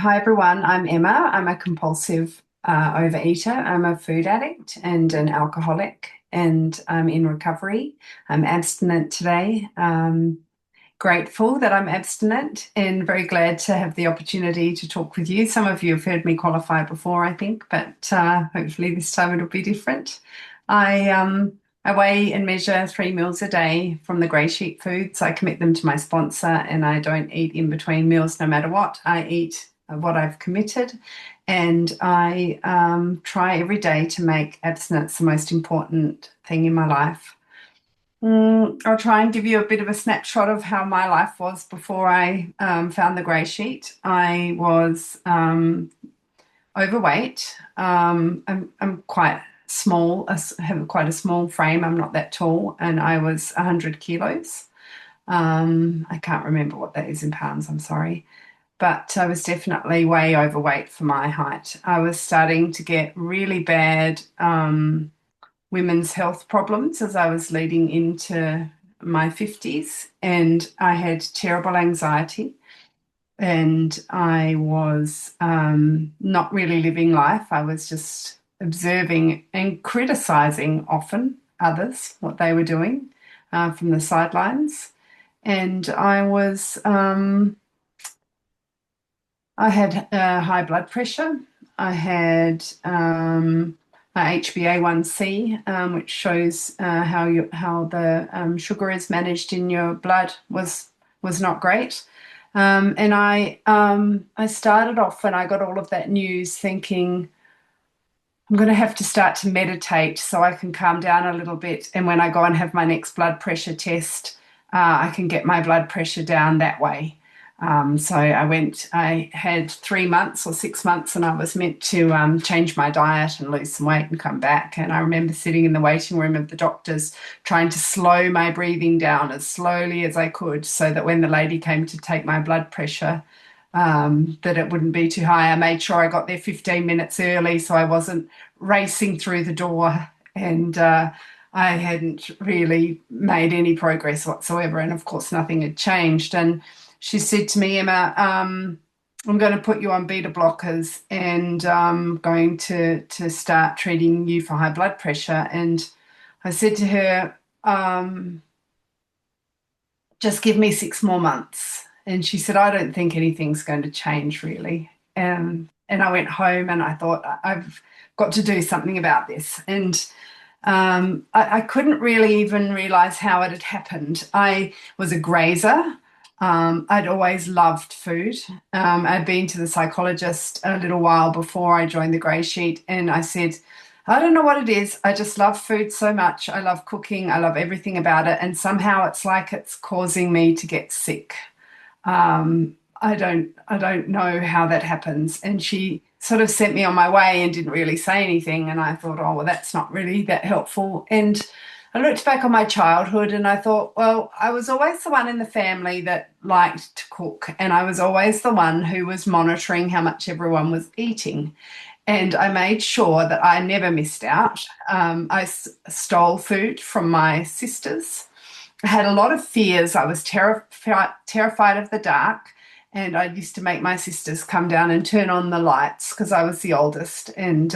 Hi everyone, I'm Emma. I'm a compulsive overeater. I'm a food addict and an alcoholic, and I'm in recovery. I'm abstinent today. Grateful that I'm abstinent and very glad to have the opportunity to talk with you. Some of you have heard me qualify before, I think, but hopefully this time it'll be different. I weigh and measure 3 meals a day from the Grey Sheet foods. I commit them to my sponsor, and I don't eat in between meals no matter what. I eat what I've committed, and I try every day to make abstinence the most important thing in my life. I'll try and give you a bit of a snapshot of how my life was before I found the Grey Sheet. I was overweight. I'm quite small. I have quite a small frame. I'm not that tall, and I was 100 kilos. I can't remember what that is in pounds. I'm sorry. But I was definitely way overweight for my height. I was starting to get really bad women's health problems as I was leading into my 50s, and I had terrible anxiety, and I was not really living life. I was just observing and criticizing often others, what they were doing from the sidelines. And I had high blood pressure. I had my HbA1c, which shows how the sugar is managed in your blood, was not great. And I started off when I got all of that news thinking, I'm going to have to start to meditate so I can calm down a little bit. And when I go and have my next blood pressure test, I can get my blood pressure down that way. So I had 3 months or 6 months, and I was meant to change my diet and lose some weight and come back. And I remember sitting in the waiting room of the doctors trying to slow my breathing down as slowly as I could so that when the lady came to take my blood pressure, that it wouldn't be too high. I made sure I got there 15 minutes early so I wasn't racing through the door, and I hadn't really made any progress whatsoever. And of course, nothing had changed. And she said to me, Emma, I'm going to put you on beta blockers, and I'm going to start treating you for high blood pressure. And I said to her, just give me 6 more months. And she said, I don't think anything's going to change really. And I went home and I thought, I've got to do something about this. And I couldn't really even realize how it had happened. I was a grazer. I'd always loved food. I'd been to the psychologist a little while before I joined the Grey Sheet, and I said, I don't know what it is. I just love food so much. I love cooking. I love everything about it. And somehow it's like it's causing me to get sick. I don't know how that happens. And she sort of sent me on my way and didn't really say anything. And I thought, oh, well, that's not really that helpful. And I looked back on my childhood and I thought, well, I was always the one in the family that liked to cook, and I was always the one who was monitoring how much everyone was eating. And I made sure that I never missed out. I stole food from my sisters. I had a lot of fears. I was terrified of the dark, and I used to make my sisters come down and turn on the lights because I was the oldest, and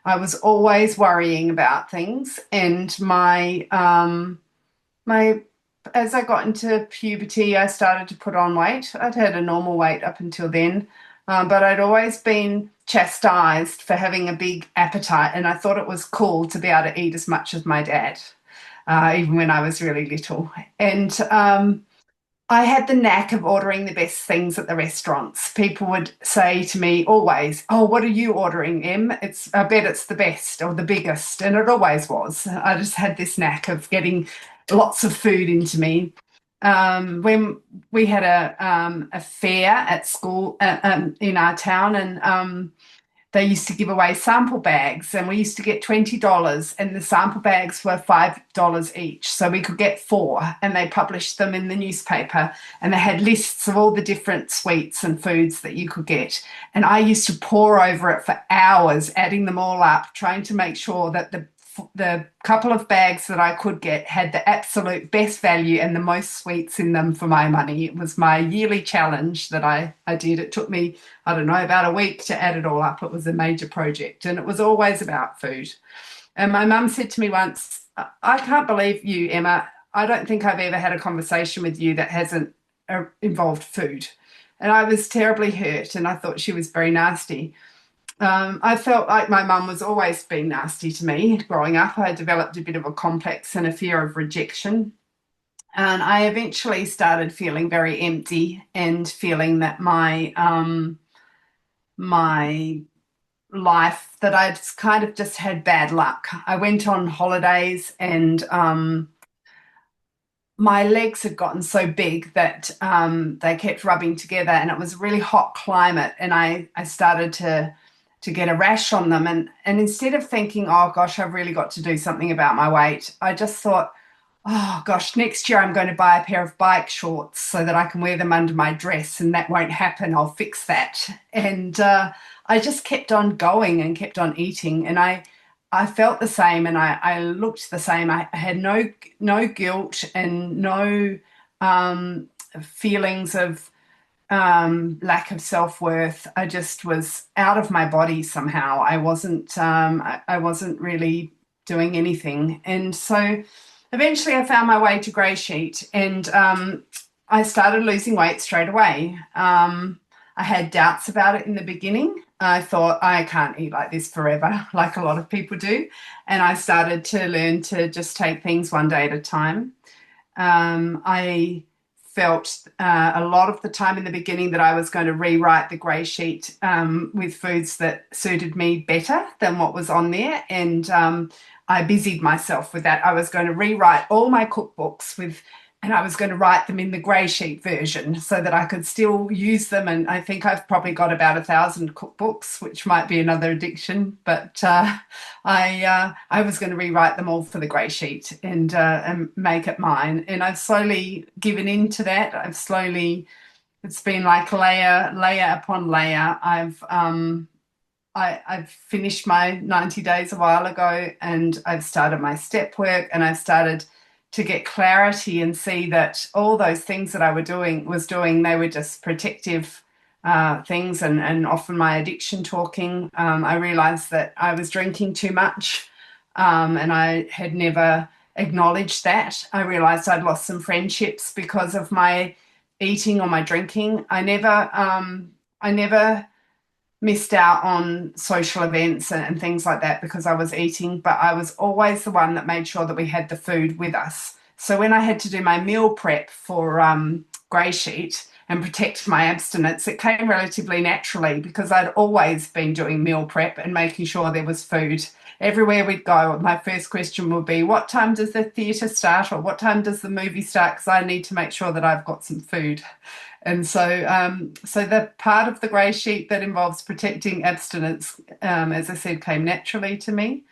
I was always worrying about things. And my as I got into puberty, I started to put on weight. I'd had a normal weight up until then, but I'd always been chastised for having a big appetite, and I thought it was cool to be able to eat as much as my dad, even when I was really little. And I had the knack of ordering the best things at the restaurants. People would say to me always, "Oh, what are you ordering, Em? I bet it's the best or the biggest," and it always was. I just had this knack of getting lots of food into me. When we had a fair at school in our town, and they used to give away sample bags, and we used to get $20, and the sample bags were $5 each. So we could get four, and they published them in the newspaper, and they had lists of all the different sweets and foods that you could get. And I used to pore over it for hours, adding them all up, trying to make sure that the the couple of bags that I could get had the absolute best value and the most sweets in them for my money. It was my yearly challenge that I did. It took me, I don't know, about a week to add it all up. It was a major project, and it was always about food. And my mum said to me once, I can't believe you, Emma. I don't think I've ever had a conversation with you that hasn't involved food. And I was terribly hurt, and I thought she was very nasty. I felt like my mum was always being nasty to me growing up. I developed a bit of a complex and a fear of rejection. And I eventually started feeling very empty and feeling that my life, that I'd kind of just had bad luck. I went on holidays, and my legs had gotten so big that they kept rubbing together, and it was a really hot climate, and I started to get a rash on them, and instead of thinking, oh gosh, I've really got to do something about my weight, I just thought, oh gosh, next year I'm going to buy a pair of bike shorts so that I can wear them under my dress, and that won't happen. I'll fix that. And I just kept on going and kept on eating, and I felt the same, and I looked the same. I had no guilt and no feelings of lack of self-worth. I just was out of my body somehow. I wasn't really doing anything. And so eventually I found my way to Grey Sheet, and I started losing weight straight away. I had doubts about it in the beginning. I thought, I can't eat like this forever, like a lot of people do. And I started to learn to just take things one day at a time. I felt a lot of the time in the beginning that I was going to rewrite the Grey Sheet with foods that suited me better than what was on there. And I busied myself with that. I was going to rewrite all my cookbooks and I was going to write them in the Grey Sheet version so that I could still use them. And I think I've probably got about 1,000 cookbooks, which might be another addiction. But I was going to rewrite them all for the Grey Sheet and make it mine. And I've slowly given in to that. It's been like layer upon layer. I've finished my 90 days a while ago, and I've started my step work, and I've started to get clarity and see that all those things that I was doing, they were just protective things, and often my addiction talking. I realized that I was drinking too much, and I had never acknowledged that. I realized I'd lost some friendships because of my eating or my drinking. I never missed out on social events and things like that because I was eating, but I was always the one that made sure that we had the food with us. So when I had to do my meal prep for Grey Sheet and protect my abstinence, it came relatively naturally because I'd always been doing meal prep and making sure there was food. Everywhere we'd go, my first question would be, what time does the theatre start, or what time does the movie start? Because I need to make sure that I've got some food. And so the part of the Grey Sheet that involves protecting abstinence, as I said, came naturally to me.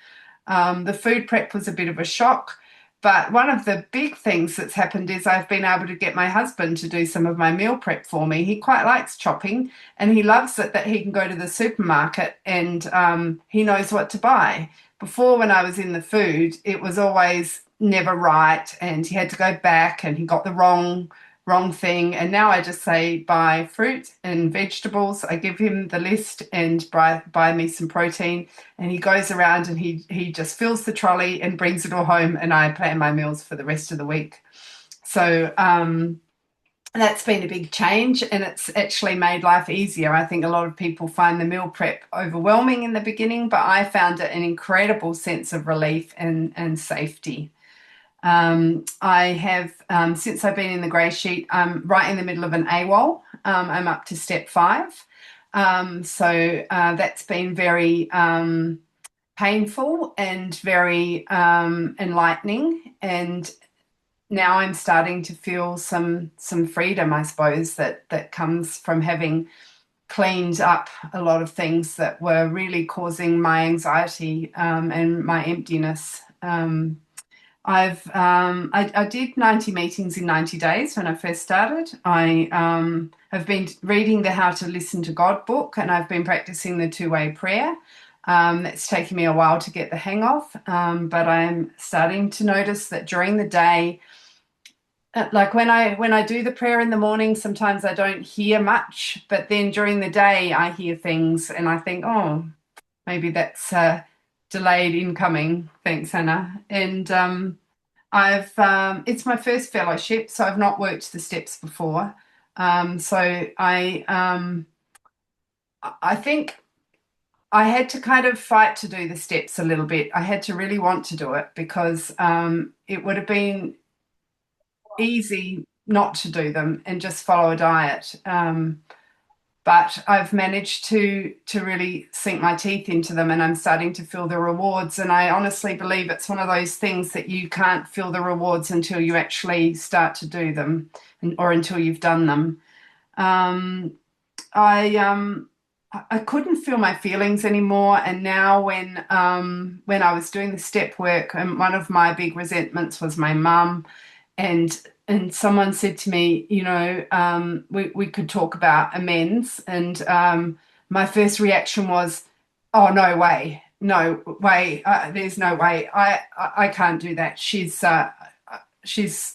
The food prep was a bit of a shock, but one of the big things that's happened is I've been able to get my husband to do some of my meal prep for me. He quite likes chopping, and he loves it that he can go to the supermarket and he knows what to buy. Before, when I was in the food, it was always never right, and he had to go back and he got the wrong thing. And now I just say buy fruit and vegetables. I give him the list and buy me some protein, and he goes around and he just fills the trolley and brings it all home, and I plan my meals for the rest of the week. So that's been a big change, and it's actually made life easier. I think a lot of people find the meal prep overwhelming in the beginning, but I found it an incredible sense of relief and safety. I have, since I've been in the Grey Sheet, I'm right in the middle of an AWOL. I'm up to step 5. So that's been very painful and very enlightening. And now I'm starting to feel some freedom, I suppose, that comes from having cleaned up a lot of things that were really causing my anxiety and my emptiness. I did 90 meetings in 90 days when I first started. I have been reading the How to Listen to God book, and I've been practicing the two-way prayer. It's taken me a while to get the hang of, but I'm starting to notice that during the day, like when I do the prayer in the morning, sometimes I don't hear much, but then during the day I hear things and I think, oh, maybe that's delayed incoming. Thanks, Hannah. And I've it's my first fellowship, so I've not worked the steps before. So I think I had to kind of fight to do the steps a little bit. I had to really want to do it because it would have been easy not to do them and just follow a diet. But I've managed to really sink my teeth into them, and I'm starting to feel the rewards. And I honestly believe it's one of those things that you can't feel the rewards until you actually start to do them, or until you've done them. Um, I couldn't feel my feelings anymore, and now when I was doing the step work, and one of my big resentments was my mum, and someone said to me, we could talk about amends, and my first reaction was, oh, no way, no way, there's no way, I can't do that. She's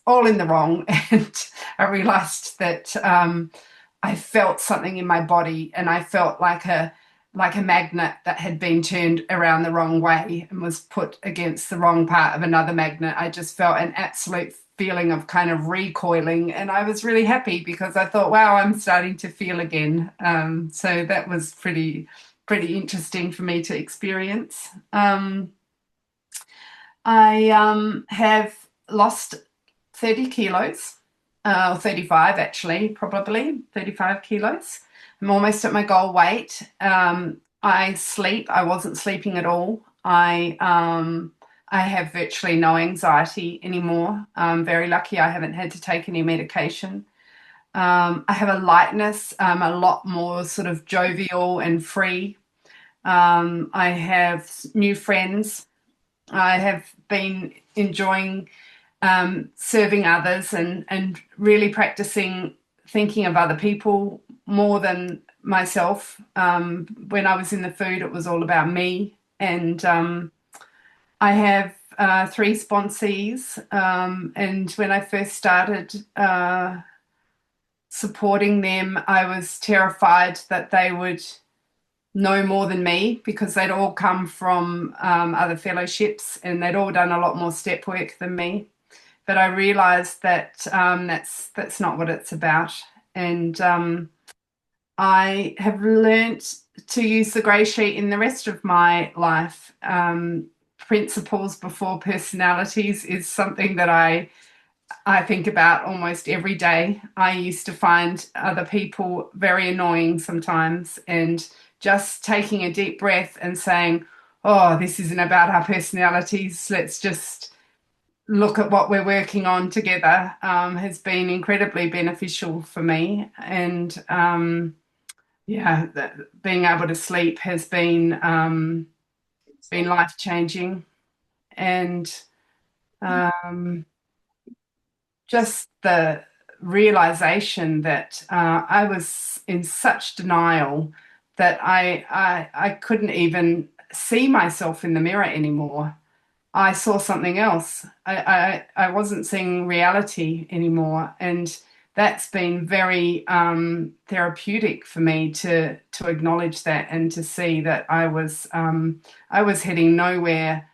all in the wrong, and I realized that I felt something in my body, and I felt like a magnet that had been turned around the wrong way and was put against the wrong part of another magnet. I just felt an absolute feeling of kind of recoiling, and I was really happy because I thought, wow, I'm starting to feel again. So that was pretty interesting for me to experience. I have lost 30 kilos, or 35 actually, probably 35 kilos. I'm almost at my goal weight. I sleep. I wasn't sleeping at all. I have virtually no anxiety anymore. I'm very lucky I haven't had to take any medication. I have a lightness, a lot more sort of jovial and free. I have new friends. I have been enjoying serving others, and really practicing thinking of other people more than myself. When I was in the food, it was all about me. And I have three sponsees. And when I first started supporting them, I was terrified that they would know more than me, because they'd all come from other fellowships and they'd all done a lot more step work than me. But I realized that that's not what it's about. And I have learnt to use the grey sheet in the rest of my life. Principles before personalities is something that I think about almost every day. I used to find other people very annoying sometimes, and just taking a deep breath and saying, oh, this isn't about our personalities, let's just look at what we're working on together, has been incredibly beneficial for me. And yeah, being able to sleep has been life changing. And um, just the realization that I was in such denial that I couldn't even see myself in the mirror anymore. I saw something else. I wasn't seeing reality anymore, and that's been very therapeutic for me to acknowledge that, and to see that I was heading nowhere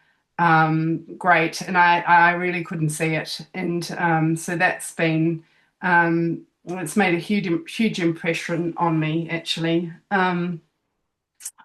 great, and I really couldn't see it. And so that's been it's made a huge impression on me, actually.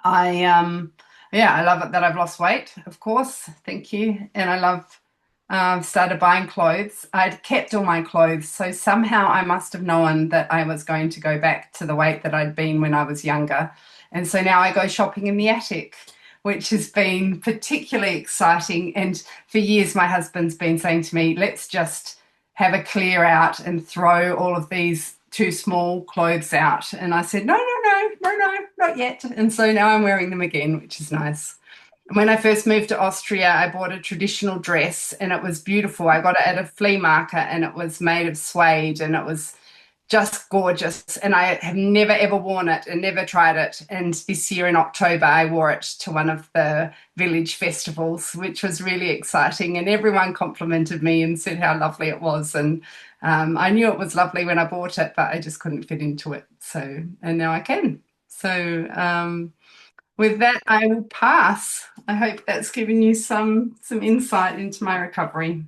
I Yeah, I love it that I've lost weight, of course. Thank you. And I love started buying clothes. I'd kept all my clothes, so somehow I must have known that I was going to go back to the weight that I'd been when I was younger. And so now I go shopping in the attic, which has been particularly exciting. And for years, my husband's been saying to me, let's just have a clear out and throw all of these too small clothes out. And I said, no, no, no, no, no, not yet. And so now I'm wearing them again, which is nice. When I first moved to Austria, I bought a traditional dress and it was beautiful. I got it at a flea market and it was made of suede, and just gorgeous. And I have never ever worn it and never tried it. And this year in October, I wore it to one of the village festivals, which was really exciting. And everyone complimented me and said how lovely it was. And I knew it was lovely when I bought it, but I just couldn't fit into it. So, and now I can. So, with that, I will pass. I hope that's given you some insight into my recovery.